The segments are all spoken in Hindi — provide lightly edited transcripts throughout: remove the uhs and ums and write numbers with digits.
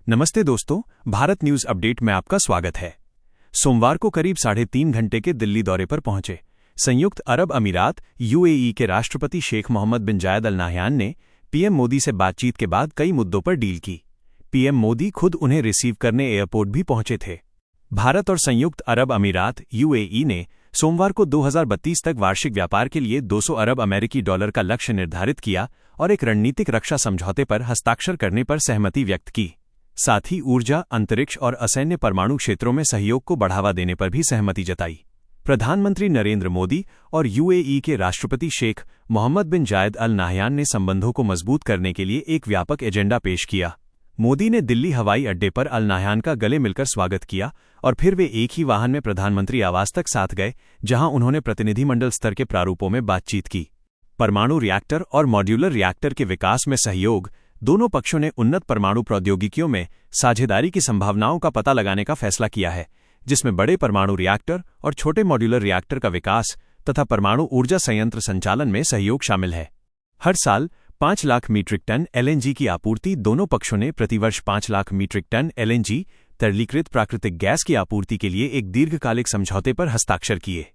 नमस्ते दोस्तों, भारत न्यूज अपडेट में आपका स्वागत है। सोमवार को करीब 3.5 घंटे के दिल्ली दौरे पर पहुंचे संयुक्त अरब अमीरात यूएई के राष्ट्रपति शेख मोहम्मद बिन जायद अल नाह्यान ने पीएम मोदी से बातचीत के बाद कई मुद्दों पर डील की। पीएम मोदी खुद उन्हें रिसीव करने एयरपोर्ट भी पहुंचे थे। भारत और संयुक्त अरब अमीरात यूएई ने सोमवार को 2032 तक वार्षिक व्यापार के लिए 200 अरब अमेरिकी डॉलर का लक्ष्य निर्धारित किया और एक रणनीतिक रक्षा समझौते पर हस्ताक्षर करने पर सहमति व्यक्त की। साथ ही ऊर्जा, अंतरिक्ष और असैन्य परमाणु क्षेत्रों में सहयोग को बढ़ावा देने पर भी सहमति जताई। प्रधानमंत्री नरेंद्र मोदी और यूएई के राष्ट्रपति शेख मोहम्मद बिन जायद अल नाह्यान ने संबंधों को मजबूत करने के लिए एक व्यापक एजेंडा पेश किया। मोदी ने दिल्ली हवाई अड्डे पर अल नाह्यान का गले मिलकर स्वागत किया और फिर वे एक ही वाहन में प्रधानमंत्री आवास तक साथ गए, जहां उन्होंने प्रतिनिधिमंडल स्तर के प्रारूपों में बातचीत की। परमाणु रिएक्टर और मॉड्यूलर रिएक्टर के विकास में सहयोग। दोनों पक्षों ने उन्नत परमाणु प्रौद्योगिकियों में साझेदारी की संभावनाओं का पता लगाने का फैसला किया है, जिसमें बड़े परमाणु रिएक्टर और छोटे मॉड्यूलर रिएक्टर का विकास तथा परमाणु ऊर्जा संयंत्र संचालन में सहयोग शामिल है। हर साल 5 लाख मीट्रिक टन एलएनजी की आपूर्ति। दोनों पक्षों ने प्रतिवर्ष 5 लाख मीट्रिक टन एलएनजी तरलीकृत प्राकृतिक गैस की आपूर्ति के लिए एक दीर्घकालिक समझौते पर हस्ताक्षर किए।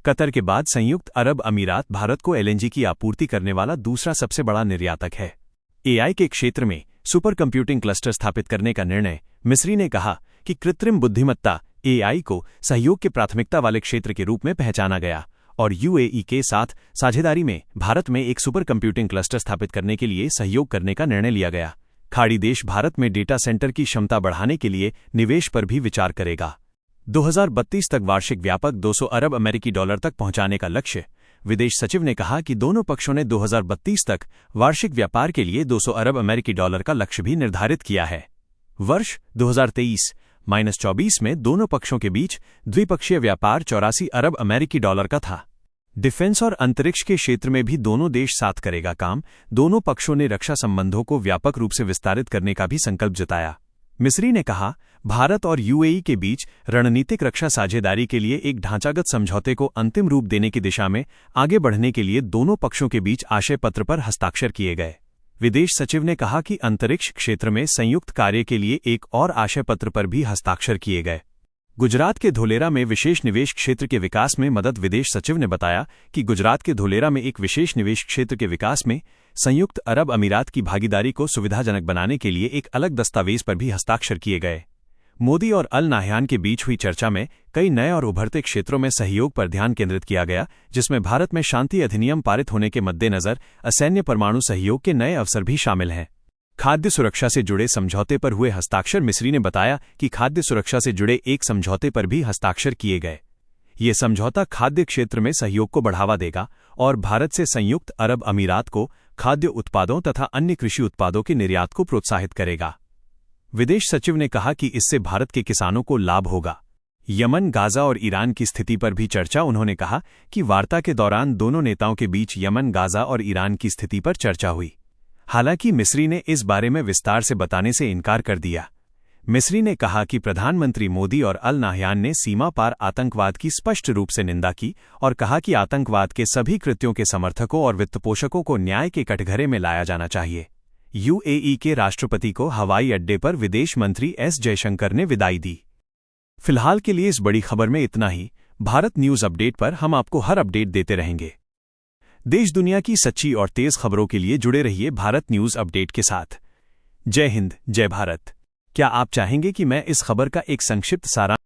कतर के बाद संयुक्त अरब अमीरात भारत को एलएनजी की आपूर्ति करने वाला दूसरा सबसे बड़ा निर्यातक है। एआई के क्षेत्र में सुपर कंप्यूटिंग क्लस्टर स्थापित करने का निर्णय। मिस्री ने कहा कि कृत्रिम बुद्धिमत्ता एआई को सहयोग के प्राथमिकता वाले क्षेत्र के रूप में पहचाना गया और यूएई के साथ साझेदारी में भारत में एक सुपर कंप्यूटिंग क्लस्टर स्थापित करने के लिए सहयोग करने का निर्णय लिया गया। खाड़ी देश भारत में डेटा सेंटर की क्षमता बढ़ाने के लिए निवेश पर भी विचार करेगा। 2032 तक वार्षिक व्यापक 200 अरब अमेरिकी डॉलर तक पहुंचाने का लक्ष्य। विदेश सचिव ने कहा कि दोनों पक्षों ने 2032 तक वार्षिक व्यापार के लिए 200 अरब अमेरिकी डॉलर का लक्ष्य भी निर्धारित किया है। वर्ष 2023-24 में दोनों पक्षों के बीच द्विपक्षीय व्यापार 84 अरब अमेरिकी डॉलर का था। डिफेंस और अंतरिक्ष के क्षेत्र में भी दोनों देश साथ करेगा काम। दोनों पक्षों ने रक्षा संबंधों को व्यापक रूप से विस्तारित करने का भी संकल्प जताया। मिस्री ने कहा, भारत और यूएई के बीच रणनीतिक रक्षा साझेदारी के लिए एक ढांचागत समझौते को अंतिम रूप देने की दिशा में आगे बढ़ने के लिए दोनों पक्षों के बीच आशय पत्र पर हस्ताक्षर किए गए। विदेश सचिव ने कहा कि अंतरिक्ष क्षेत्र में संयुक्त कार्य के लिए एक और आशय पत्र पर भी हस्ताक्षर किए गए। गुजरात के धोलेरा में विशेष निवेश क्षेत्र के विकास में मदद। विदेश सचिव ने बताया कि गुजरात के धोलेरा में एक विशेष निवेश क्षेत्र के विकास में संयुक्त अरब अमीरात की भागीदारी को सुविधाजनक बनाने के लिए एक अलग दस्तावेज पर भी हस्ताक्षर किए गए। मोदी और अल नाह्यान के बीच हुई चर्चा में कई नए और उभरते क्षेत्रों में सहयोग पर ध्यान केंद्रित किया गया, जिसमें भारत में शांति अधिनियम पारित होने के मद्देनजर असैन्य परमाणु सहयोग के नए अवसर भी शामिल हैं। खाद्य सुरक्षा से जुड़े समझौते पर हुए हस्ताक्षर। मिस्री ने बताया कि खाद्य सुरक्षा से जुड़े एक समझौते पर भी हस्ताक्षर किए गए। ये समझौता खाद्य क्षेत्र में सहयोग को बढ़ावा देगा और भारत से संयुक्त अरब अमीरात को खाद्य उत्पादों तथा अन्य कृषि उत्पादों के निर्यात को प्रोत्साहित करेगा। विदेश सचिव ने कहा कि इससे भारत के किसानों को लाभ होगा। यमन, गाजा और ईरान की स्थिति पर भी चर्चा। उन्होंने कहा कि वार्ता के दौरान दोनों नेताओं के बीच यमन, गाजा और ईरान की स्थिति पर चर्चा हुई। हालांकि मिस्री ने इस बारे में विस्तार से बताने से इनकार कर दिया। मिस्री ने कहा कि प्रधानमंत्री मोदी और अल नाह्यान ने सीमा पार आतंकवाद की स्पष्ट रूप से निंदा की और कहा कि आतंकवाद के सभी कृत्यों के समर्थकों और वित्तपोषकों को न्याय के कटघरे में लाया जाना चाहिए। यूएई के राष्ट्रपति को हवाई अड्डे पर विदेश मंत्री एस जयशंकर ने विदाई दी। फिलहाल के लिए इस बड़ी खबर में इतना ही। भारत न्यूज अपडेट पर हम आपको हर अपडेट देते रहेंगे। देश दुनिया की सच्ची और तेज खबरों के लिए जुड़े रहिए भारत न्यूज अपडेट के साथ। जय हिंद, जय भारत। क्या आप चाहेंगे कि मैं इस खबर का एक संक्षिप्त सारांश